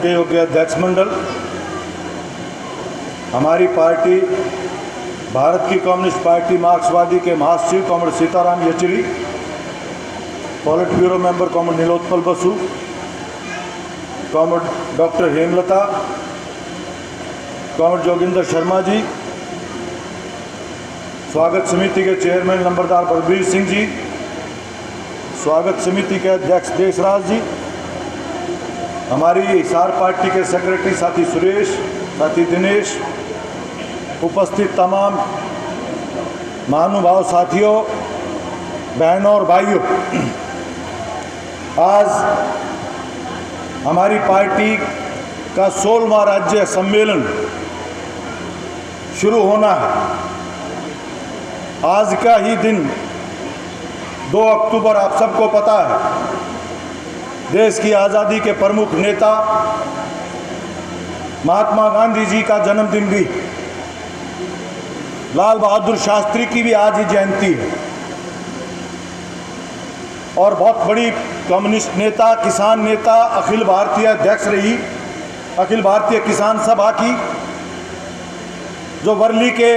के योग्य अध्यक्ष मंडल, हमारी पार्टी भारत की कम्युनिस्ट पार्टी मार्क्सवादी के महासचिव comrade Sitaram Yechury, politburo member comrade Nilotpal Basu, comrade doctor Hemlata, comrade Joginder Sharma ji, स्वागत समिति के चेयरमैन नंबरदार बलबीर सिंह जी, स्वागत समिति के अध्यक्ष देशराज जी, हमारी हिसार पार्टी के सेक्रेटरी साथी सुरेश, साथी दिनेश, उपस्थित तमाम महानुभाव साथियों, बहनों और भाइयों, आज हमारी पार्टी का 16वां राज्य सम्मेलन शुरू होना है। आज का ही दिन 2 अक्टूबर आप सबको पता है, देश की आज़ादी के प्रमुख नेता महात्मा गांधी जी का जन्मदिन भी, लाल बहादुर शास्त्री की भी आज ही जयंती है। और बहुत बड़ी कम्युनिस्ट नेता, किसान नेता, अखिल भारतीय अध्यक्ष रही अखिल भारतीय किसान सभा की, जो वर्ली के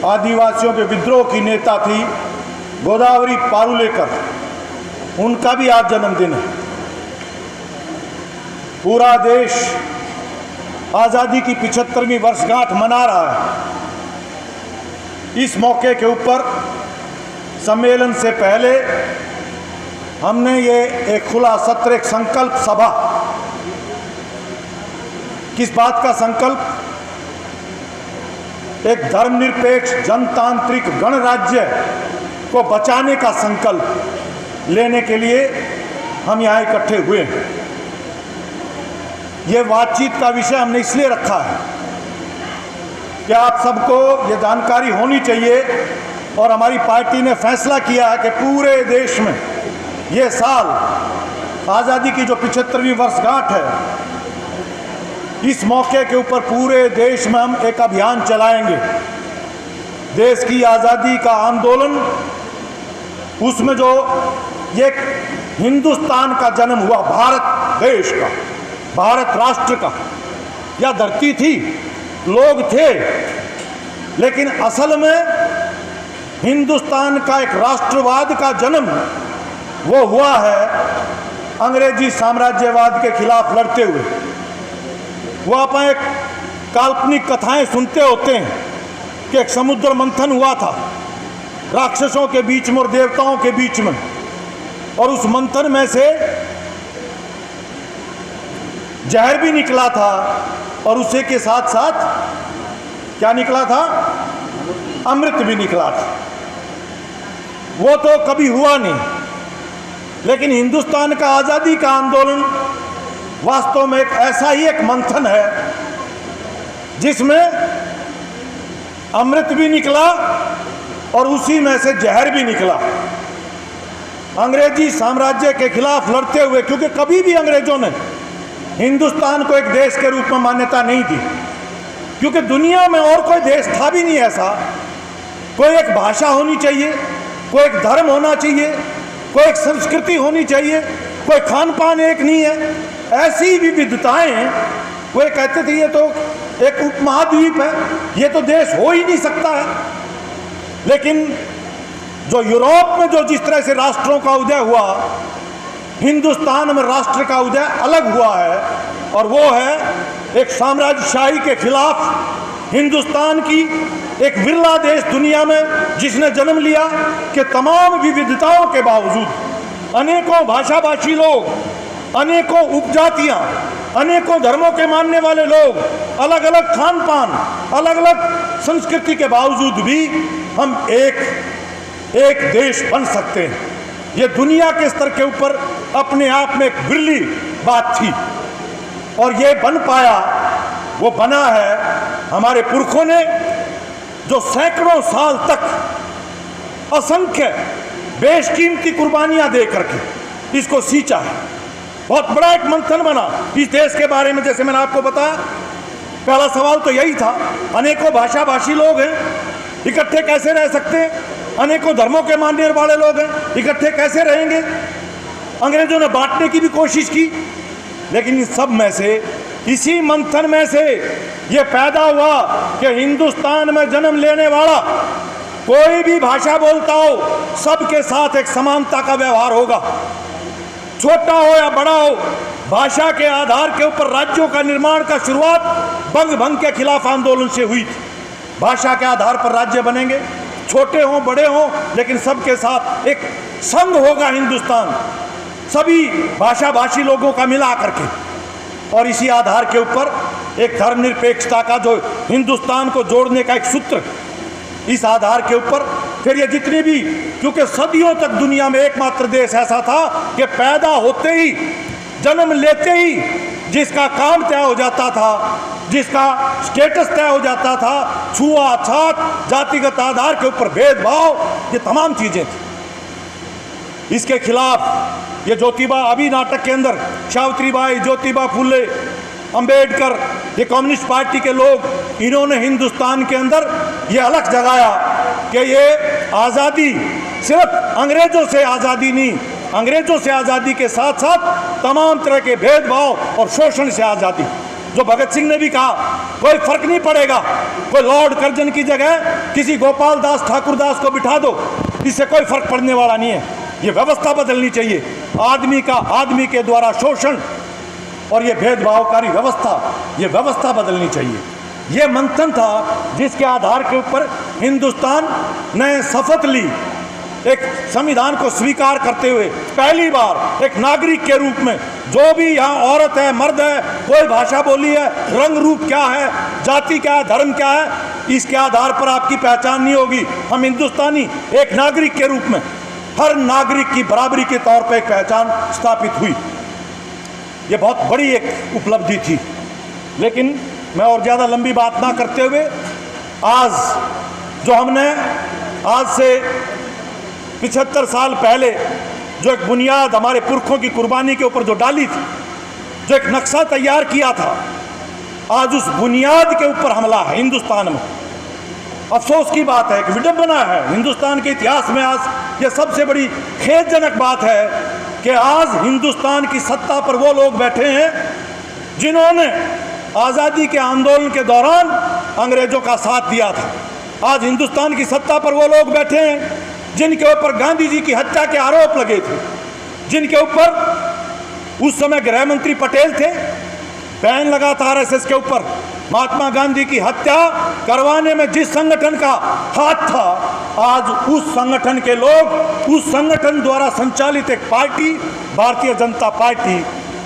आदिवासियों के विद्रोह की नेता थी, गोदावरी पारुलेकर, उनका भी आज जन्मदिन है। पूरा देश आज़ादी की 75वीं वर्षगांठ मना रहा है। इस मौके के ऊपर सम्मेलन से पहले हमने ये एक खुला सत्र, एक संकल्प सभा, किस बात का संकल्प? एक धर्मनिरपेक्ष जनतांत्रिक गणराज्य को बचाने का संकल्प लेने के लिए हम यहाँ इकट्ठे हुए हैं। ये बातचीत का विषय हमने इसलिए रखा है कि आप सबको ये जानकारी होनी चाहिए, और हमारी पार्टी ने फैसला किया है कि पूरे देश में ये साल आज़ादी की जो 75वीं वर्षगांठ है, इस मौके के ऊपर पूरे देश में हम एक अभियान चलाएंगे। देश की आज़ादी का आंदोलन, उसमें जो ये हिंदुस्तान का जन्म हुआ, भारत देश का, भारत राष्ट्र का, यह धरती थी, लोग थे, लेकिन असल में हिंदुस्तान का एक राष्ट्रवाद का जन्म वो हुआ है अंग्रेजी साम्राज्यवाद के खिलाफ लड़ते हुए। वो आप एक काल्पनिक कथाएं सुनते होते हैं कि एक समुद्र मंथन हुआ था राक्षसों के बीच में और देवताओं के बीच में, और उस मंथन में से जहर भी निकला था, और उसी के साथ साथ क्या निकला था? अमृत भी निकला था। वो तो कभी हुआ नहीं, लेकिन हिंदुस्तान का आज़ादी का आंदोलन वास्तव में एक ऐसा ही एक मंथन है जिसमें अमृत भी निकला और उसी में से जहर भी निकला। अंग्रेजी साम्राज्य के खिलाफ लड़ते हुए, क्योंकि कभी भी अंग्रेजों ने हिंदुस्तान को एक देश के रूप में मान्यता नहीं दी, क्योंकि दुनिया में और कोई देश था भी नहीं ऐसा। कोई एक भाषा होनी चाहिए, कोई एक धर्म होना चाहिए, कोई एक संस्कृति होनी चाहिए, कोई खान पान एक नहीं है, ऐसी विविधताएं। वो कहते थे ये तो एक उपमहाद्वीप है, ये तो देश हो ही नहीं सकता है। लेकिन जो यूरोप में जो जिस तरह से राष्ट्रों का उदय हुआ, हिंदुस्तान में राष्ट्र का उदय अलग हुआ है, और वो है एक साम्राज्यशाही के खिलाफ हिंदुस्तान की एक विरला देश दुनिया में जिसने जन्म लिया कि तमाम विविधताओं के बावजूद, अनेकों भाषाभाषी लोग, अनेकों उपजातियां, अनेकों धर्मों के मानने वाले लोग, अलग अलग खान पान, अलग अलग संस्कृति के बावजूद भी हम एक देश बन सकते हैं। ये दुनिया के स्तर के ऊपर अपने आप में एक बिरली बात थी, और ये बन पाया। वो बना है हमारे पुरखों ने, जो सैकड़ों साल तक असंख्य बेशकीमती कुर्बानियां दे करके इसको सींचा है। बहुत बड़ा एक मंथन बना इस देश के बारे में। जैसे मैंने आपको बताया, पहला सवाल तो यही था, अनेकों भाषाभाषी लोग हैं, इकट्ठे कैसे रह सकते हैं? अनेकों धर्मों के मानने वाले लोग हैं, इकट्ठे कैसे रहेंगे? अंग्रेजों ने बांटने की भी कोशिश की, लेकिन इस सब में से, इसी मंथन में से ये पैदा हुआ कि हिंदुस्तान में जन्म लेने वाला कोई भी भाषा बोलता हो, सबके साथ एक समानता का व्यवहार होगा, छोटा हो या बड़ा हो। भाषा के आधार के ऊपर राज्यों का निर्माण का शुरुआत बंग भंग के खिलाफ आंदोलन से हुई थी। भाषा के आधार पर राज्य बनेंगे, छोटे हों बड़े हों, लेकिन सबके साथ एक संघ होगा हिंदुस्तान, सभी भाषा भाषी लोगों का मिला करके। और इसी आधार के ऊपर एक धर्मनिरपेक्षता का जो हिंदुस्तान को जोड़ने का एक सूत्र, इस आधार के ऊपर फिर ये जितनी भी, क्योंकि सदियों तक दुनिया में एकमात्र देश ऐसा था कि पैदा होते ही, जन्म लेते ही जिसका काम तय हो जाता था, जिसका स्टेटस तय हो जाता था, छुआछूत, जातिगत आधार के ऊपर भेदभाव, ये तमाम चीज़ें थी। इसके खिलाफ ये ज्योतिबा, अभी नाटक के अंदर सावित्रीबाई, ज्योतिबा फुले, अंबेडकर, ये कम्युनिस्ट पार्टी के लोग, इन्होंने हिंदुस्तान के अंदर ये अलग जगाया कि ये आज़ादी सिर्फ अंग्रेज़ों से आज़ादी नहीं, अंग्रेज़ों से आज़ादी के साथ साथ तमाम तरह के भेदभाव और शोषण से आज़ादी। जो भगत सिंह ने भी कहा, कोई फर्क नहीं पड़ेगा, कोई लॉर्ड कर्जन की जगह किसी गोपाल दास ठाकुर दास को बिठा दो, इससे कोई फर्क पड़ने वाला नहीं है। ये व्यवस्था बदलनी चाहिए, आदमी का आदमी के द्वारा शोषण और ये भेदभावकारी व्यवस्था, ये व्यवस्था बदलनी चाहिए। ये मंथन था जिसके आधार के ऊपर हिंदुस्तान ने शपथ ली, एक संविधान को स्वीकार करते हुए पहली बार एक नागरिक के रूप में, जो भी यहाँ औरत है, मर्द है, कोई भाषा बोली है, रंग रूप क्या है, जाति क्या है, धर्म क्या है, इसके आधार पर आपकी पहचान नहीं होगी। हम हिंदुस्तानी एक नागरिक के रूप में हर नागरिक की बराबरी के तौर पर एक पहचान स्थापित हुई। ये बहुत बड़ी एक उपलब्धि थी। लेकिन मैं और ज़्यादा लंबी बात ना करते हुए, आज जो हमने आज से 75 साल पहले जो एक बुनियाद हमारे पुरखों की कुर्बानी के ऊपर जो डाली थी, जो एक नक्शा तैयार किया था, आज उस बुनियाद के ऊपर हमला है हिंदुस्तान में। अफसोस की बात है, एक विडंबना है हिंदुस्तान के इतिहास में। आज ये सबसे बड़ी खेदजनक बात है कि आज हिंदुस्तान की सत्ता पर वो लोग बैठे हैं जिन्होंने आज़ादी के आंदोलन के दौरान अंग्रेज़ों का साथ दिया था। आज हिंदुस्तान की सत्ता पर वो लोग बैठे हैं जिनके ऊपर गांधी जी की हत्या के आरोप लगे थे, जिनके ऊपर उस समय गृह मंत्री पटेल थे, बैन लगा था आरएसएस के ऊपर। महात्मा गांधी की हत्या करवाने में जिस संगठन का हाथ था, आज उस संगठन के लोग, उस संगठन द्वारा संचालित एक पार्टी, भारतीय जनता पार्टी,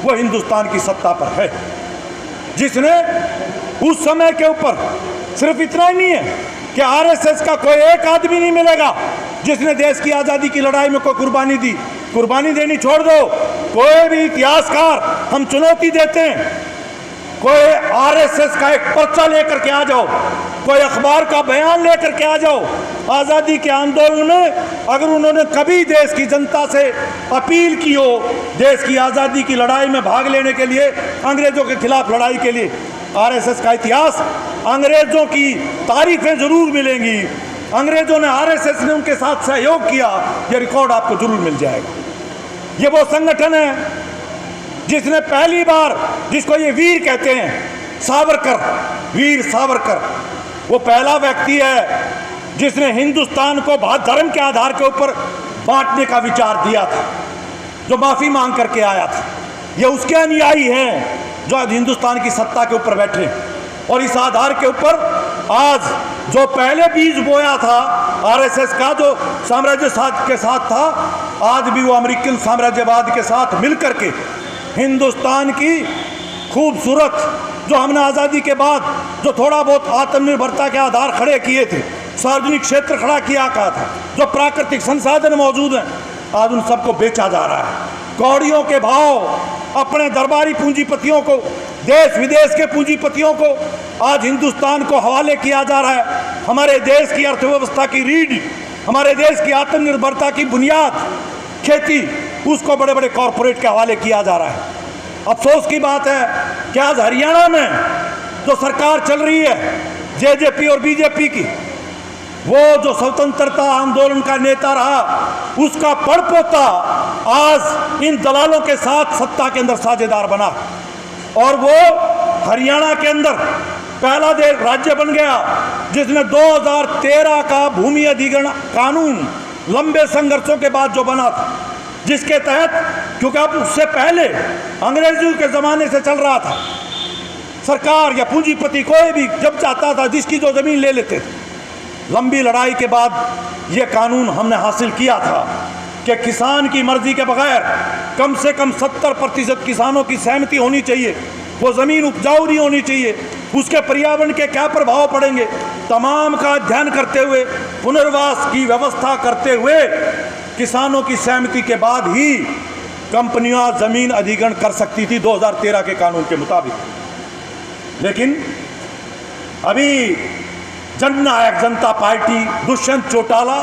वो हिंदुस्तान की सत्ता पर है, जिसने उस समय के ऊपर सिर्फ इतना ही नहीं है कि आरएसएस का कोई एक आदमी नहीं मिलेगा जिसने देश की आज़ादी की लड़ाई में कोई कुर्बानी दी। कुर्बानी देनी छोड़ दो, कोई भी इतिहासकार, हम चुनौती देते हैं, कोई आरएसएस का एक पर्चा लेकर के आ जाओ, कोई अखबार का बयान लेकर के आ जाओ, आज़ादी के आंदोलन में अगर उन्होंने कभी देश की जनता से अपील की हो, देश की आज़ादी की लड़ाई में भाग लेने के लिए, अंग्रेज़ों के खिलाफ लड़ाई के लिए, आरएसएस का इतिहास, अंग्रेज़ों की तारीफें ज़रूर मिलेंगी, अंग्रेज़ों ने, आरएसएस ने उनके साथ सहयोग किया, ये रिकॉर्ड आपको जरूर मिल जाएगा। ये वो संगठन है जिसने पहली बार, जिसको ये वीर कहते हैं, सावरकर, वीर सावरकर, वो पहला व्यक्ति है जिसने हिंदुस्तान को धर्म के आधार के ऊपर बांटने का विचार दिया था, जो माफ़ी मांग करके आया था। ये उसके अनुयायी हैं जो आज हिंदुस्तान की सत्ता के ऊपर बैठे, और इस आधार के ऊपर आज जो पहले बीज बोया था आरएसएस का, जो साम्राज्यवाद के साथ था, आज भी वो अमेरिकन साम्राज्यवाद के साथ मिलकर के हिंदुस्तान की खूबसूरत, जो हमने आज़ादी के बाद जो थोड़ा बहुत आत्मनिर्भरता के आधार खड़े किए थे, सार्वजनिक क्षेत्र खड़ा किया था, जो प्राकृतिक संसाधन मौजूद हैं, आज उन सबको बेचा जा रहा है। कौड़ियों के भाव अपने दरबारी पूंजीपतियों को, देश विदेश के पूंजीपतियों को आज हिंदुस्तान को हवाले किया जा रहा है। हमारे देश की अर्थव्यवस्था की रीढ़, हमारे देश की आत्मनिर्भरता की बुनियाद खेती, उसको बड़े बड़े कॉरपोरेट के हवाले किया जा रहा है। अफसोस की बात है कि आज हरियाणा में जो सरकार चल रही है जेजेपी और बीजेपी की, वो जो स्वतंत्रता आंदोलन का नेता रहा, उसका पड़पोता आज इन दलालों के साथ सत्ता के अंदर साझेदार बना। और वो हरियाणा के अंदर पहला राज्य बन गया जिसने 2013 का भूमि अधिग्रहण कानून लंबे संघर्षों के बाद जो बना था, जिसके तहत, क्योंकि अब उससे पहले अंग्रेजों के ज़माने से चल रहा था, सरकार या पूंजीपति कोई भी जब चाहता था जिसकी जो ज़मीन ले लेते थे। लंबी लड़ाई के बाद ये कानून हमने हासिल किया था कि किसान की मर्जी के बगैर कम से कम 70% किसानों की सहमति होनी चाहिए, वो ज़मीन उपजाऊ नहीं होनी चाहिए, उसके पर्यावरण के क्या प्रभाव पड़ेंगे, तमाम का अध्ययन करते हुए पुनर्वास की व्यवस्था करते हुए किसानों की सहमति के बाद ही कंपनियां ज़मीन अधिग्रहण कर सकती थी 2013 के कानून के मुताबिक। लेकिन अभी जननायक जनता पार्टी दुष्यंत चौटाला,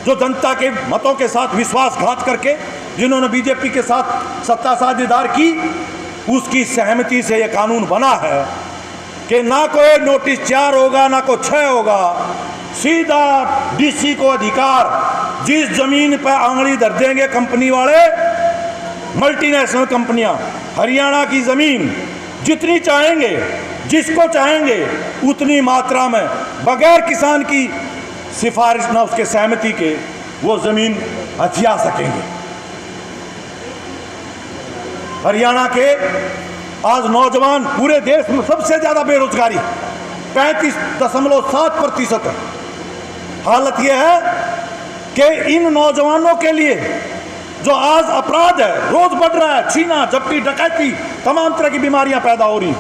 जो जनता के मतों के साथ विश्वासघात करके जिन्होंने बीजेपी के साथ सत्ता साझेदार की, उसकी सहमति से यह कानून बना है कि ना कोई नोटिस 4 होगा ना कोई 6 होगा, सीधा डीसी को अधिकार, जिस जमीन पर आंगली धर देंगे कंपनी वाले, मल्टीनेशनल कंपनियां, हरियाणा की जमीन जितनी चाहेंगे, जिसको चाहेंगे उतनी मात्रा में बगैर किसान की सिफारिश ना उसके सहमति के वो जमीन हथिया सकेंगे। हरियाणा के आज नौजवान, पूरे देश में सबसे ज्यादा बेरोजगारी 35.7% है। हालत यह है कि इन नौजवानों के लिए जो आज अपराध है रोज बढ़ रहा है, छीना झपटी डकैती, तमाम तरह की बीमारियां पैदा हो रही,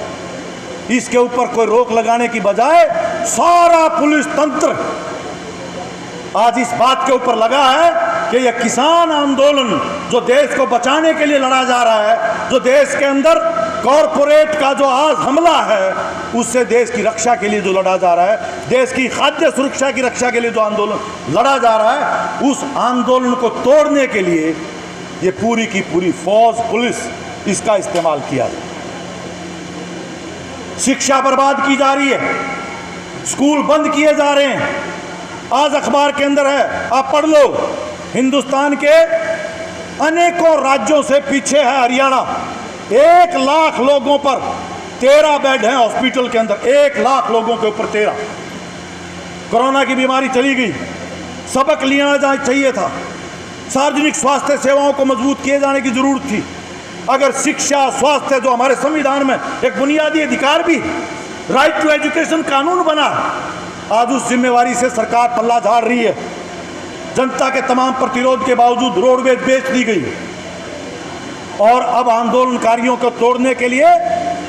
इसके ऊपर कोई रोक लगाने की बजाय सारा पुलिस तंत्र आज इस बात के ऊपर लगा है कि यह किसान आंदोलन जो देश को बचाने के लिए लड़ा जा रहा है, जो देश के अंदर कॉरपोरेट का जो आज हमला है उससे देश की रक्षा के लिए जो लड़ा जा रहा है, देश की खाद्य सुरक्षा की रक्षा के लिए जो आंदोलन लड़ा जा रहा है, उस आंदोलन को तोड़ने के लिए ये पूरी की पूरी फौज, पुलिस, इसका इस्तेमाल किया जाए। शिक्षा बर्बाद की जा रही है, स्कूल बंद किए जा रहे हैं। आज अखबार के अंदर है, आप पढ़ लो, हिंदुस्तान के अनेकों राज्यों से पीछे है हरियाणा। 1 लाख लोगों पर 13 बेड हैं हॉस्पिटल के अंदर, 1 लाख लोगों के ऊपर 13। कोरोना की बीमारी चली गई, सबक लिया जाना चाहिए था, सार्वजनिक स्वास्थ्य सेवाओं को मजबूत किए जाने की जरूरत थी। अगर शिक्षा, स्वास्थ्य जो हमारे संविधान में एक बुनियादी अधिकार भी, राइट टू एजुकेशन कानून बना, आज उस जिम्मेवारी से सरकार पल्ला झाड़ रही है। जनता के तमाम प्रतिरोध के बावजूद रोडवेज बेच दी गई और अब आंदोलनकारियों को तोड़ने के लिए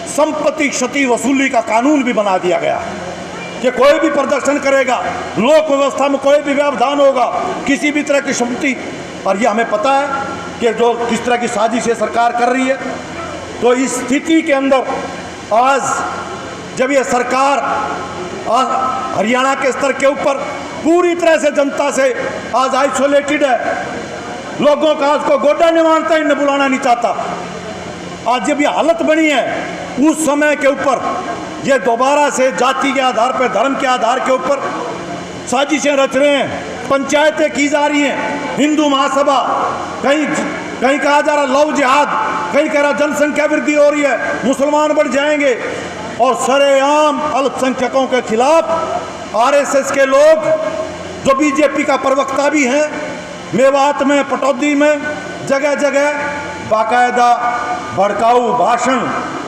संपत्ति क्षति वसूली का कानून भी बना दिया गया कि कोई भी प्रदर्शन करेगा, लोक व्यवस्था में कोई भी व्यवधान होगा, किसी भी तरह की संपत्ति, और ये हमें पता है कि जो किस तरह की साजिश ये सरकार कर रही है। तो इस स्थिति के अंदर आज जब ये सरकार हरियाणा के स्तर के ऊपर पूरी तरह से जनता से आज आइसोलेटेड है, लोगों का आज को गोडा नहीं मानता, इन्हें बुलाना नहीं चाहता, आज जब ये हालत बनी है, उस समय के ऊपर ये दोबारा से जाति के आधार पर, धर्म के आधार के ऊपर साजिशें रच रहे हैं, पंचायतें की जा रही हैं, हिंदू महासभा, कहीं कहा जा रहा लव जिहाद, कहीं कह रहा जनसंख्या वृद्धि हो रही है, मुसलमान बढ़ जाएंगे, और सरेआम अल्पसंख्यकों के खिलाफ आरएसएस के लोग जो बीजेपी का प्रवक्ता भी हैं, मेवात में, पटौदी में, जगह जगह बाकायदा भड़काऊ भाषण,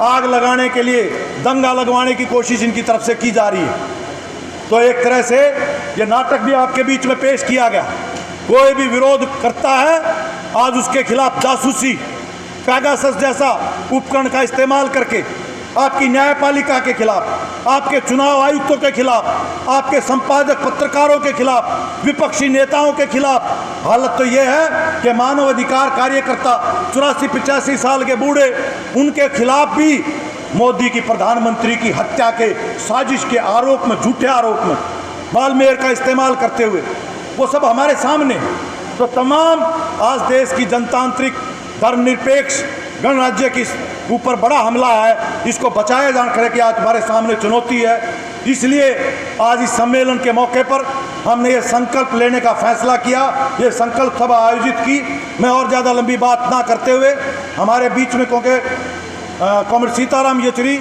आग लगाने के लिए, दंगा लगवाने की कोशिश इनकी तरफ से की जा रही है। तो एक तरह से ये नाटक भी आपके बीच में पेश किया गया। कोई भी विरोध करता है, आज उसके खिलाफ जासूसी, पेगासस जैसा उपकरण का इस्तेमाल करके आपकी न्यायपालिका के खिलाफ, आपके चुनाव आयुक्तों के खिलाफ, आपके संपादक पत्रकारों के खिलाफ, विपक्षी नेताओं के खिलाफ। हालत तो यह है कि मानव अधिकार कार्यकर्ता 84-85 साल के बूढ़े, उनके खिलाफ भी मोदी की प्रधानमंत्री की हत्या के साजिश के आरोप में, झूठे आरोप में बालमेर का इस्तेमाल करते हुए, वो सब हमारे सामने। तो तमाम आज देश की जनतांत्रिक, धर्मनिरपेक्ष गणराज्य की ऊपर बड़ा हमला है, इसको बचाया जाना करे कि आज हमारे सामने चुनौती है। इसलिए आज इस सम्मेलन के मौके पर हमने ये संकल्प लेने का फैसला किया, ये संकल्प सभा आयोजित की। मैं और ज़्यादा लंबी बात ना करते हुए हमारे बीच में, क्योंकि कॉमरेड सीताराम येचुरी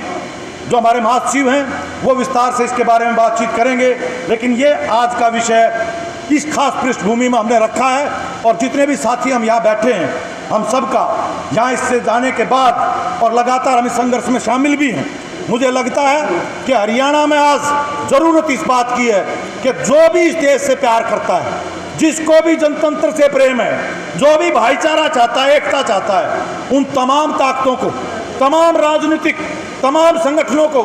जो हमारे महासचिव हैं वो विस्तार से इसके बारे में बातचीत करेंगे। लेकिन ये आज का विषय इस खास पृष्ठभूमि में हमने रखा है और जितने भी साथी हम यहाँ बैठे हैं हम सबका यहाँ इससे जाने के बाद और लगातार हम इस संघर्ष में शामिल भी हैं। मुझे लगता है कि हरियाणा में आज ज़रूरत इस बात की है कि जो भी इस देश से प्यार करता है, जिसको भी जनतंत्र से प्रेम है, जो भी भाईचारा चाहता है, एकता चाहता है, उन तमाम ताकतों को, तमाम राजनीतिक तमाम संगठनों को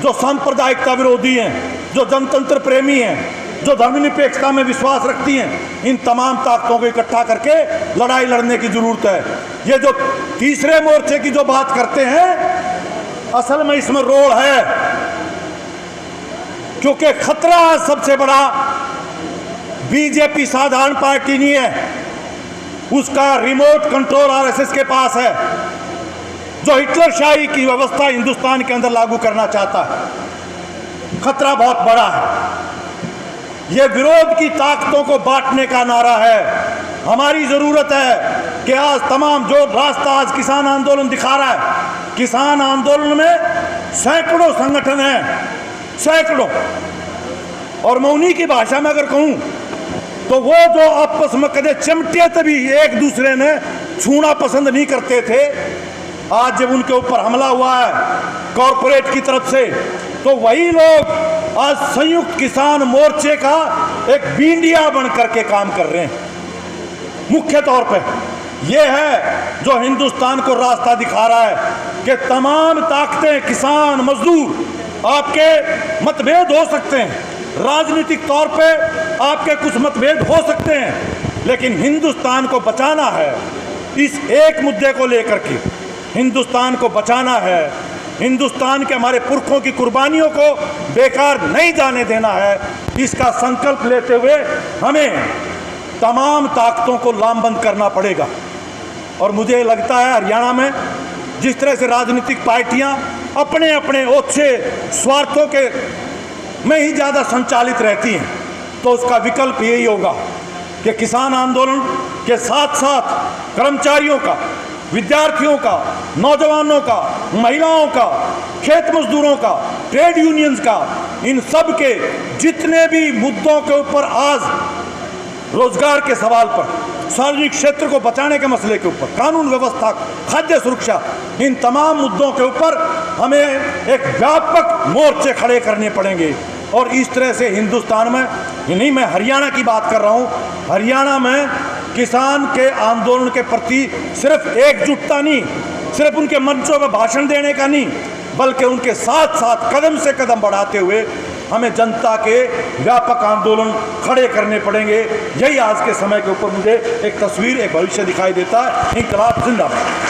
जो सांप्रदायिकता विरोधी हैं, जो जनतंत्र प्रेमी हैं, जो धर्मनिरपेक्षता में विश्वास रखती हैं, इन तमाम ताकतों को इकट्ठा करके लड़ाई लड़ने की ज़रूरत है। ये जो तीसरे मोर्चे की जो बात करते हैं, असल में इसमें रोल है, क्योंकि खतरा सबसे बड़ा बीजेपी साधारण पार्टी नहीं है, उसका रिमोट कंट्रोल आरएसएस के पास है, जो हिटलरशाही की व्यवस्था हिंदुस्तान के अंदर लागू करना चाहता है। खतरा बहुत बड़ा है। यह विरोध की ताकतों को बांटने का नारा है। हमारी ज़रूरत है कि आज तमाम जो रास्ता आज किसान आंदोलन दिखा रहा है, किसान आंदोलन में सैकड़ों संगठन हैं, सैकड़ों, और मैं उन्हीं की भाषा में अगर कहूँ तो वो जो आपस में कदे चिमटे तभी एक दूसरे ने छूना पसंद नहीं करते थे, आज जब उनके ऊपर हमला हुआ है कॉरपोरेट की तरफ से, तो वही लोग आज संयुक्त किसान मोर्चे का एक बींडिया बन करके काम कर रहे हैं। मुख्य तौर पे ये है जो हिंदुस्तान को रास्ता दिखा रहा है कि तमाम ताकतें, किसान, मजदूर, आपके मतभेद हो सकते हैं, राजनीतिक तौर पे आपके कुछ मतभेद हो सकते हैं, लेकिन हिंदुस्तान को बचाना है। इस एक मुद्दे को लेकर के हिंदुस्तान को बचाना है, हिंदुस्तान के हमारे पुरखों की कुर्बानियों को बेकार नहीं जाने देना है। इसका संकल्प लेते हुए हमें तमाम ताकतों को लामबंद करना पड़ेगा। और मुझे लगता है हरियाणा में जिस तरह से राजनीतिक पार्टियां अपने अपने ओछे स्वार्थों के में ही ज़्यादा संचालित रहती हैं, तो उसका विकल्प यही होगा कि किसान आंदोलन के साथ साथ कर्मचारियों का, विद्यार्थियों का, नौजवानों का, महिलाओं का, खेत मजदूरों का, ट्रेड यूनियंस का, इन सब के जितने भी मुद्दों के ऊपर आज रोजगार के सवाल पर, सार्वजनिक क्षेत्र को बचाने के मसले के ऊपर, कानून व्यवस्था, खाद्य सुरक्षा, इन तमाम मुद्दों के ऊपर हमें एक व्यापक मोर्चे खड़े करने पड़ेंगे। और इस तरह से हिंदुस्तान में, नहीं मैं हरियाणा की बात कर रहा हूँ, हरियाणा में किसान के आंदोलन के प्रति सिर्फ एकजुटता नहीं, सिर्फ उनके मंचों में भाषण देने का नहीं, बल्कि उनके साथ साथ कदम से कदम बढ़ाते हुए हमें जनता के व्यापक आंदोलन खड़े करने पड़ेंगे। यही आज के समय के ऊपर मुझे एक तस्वीर, एक भविष्य दिखाई देता है। इंकलाब जिंदाबाद।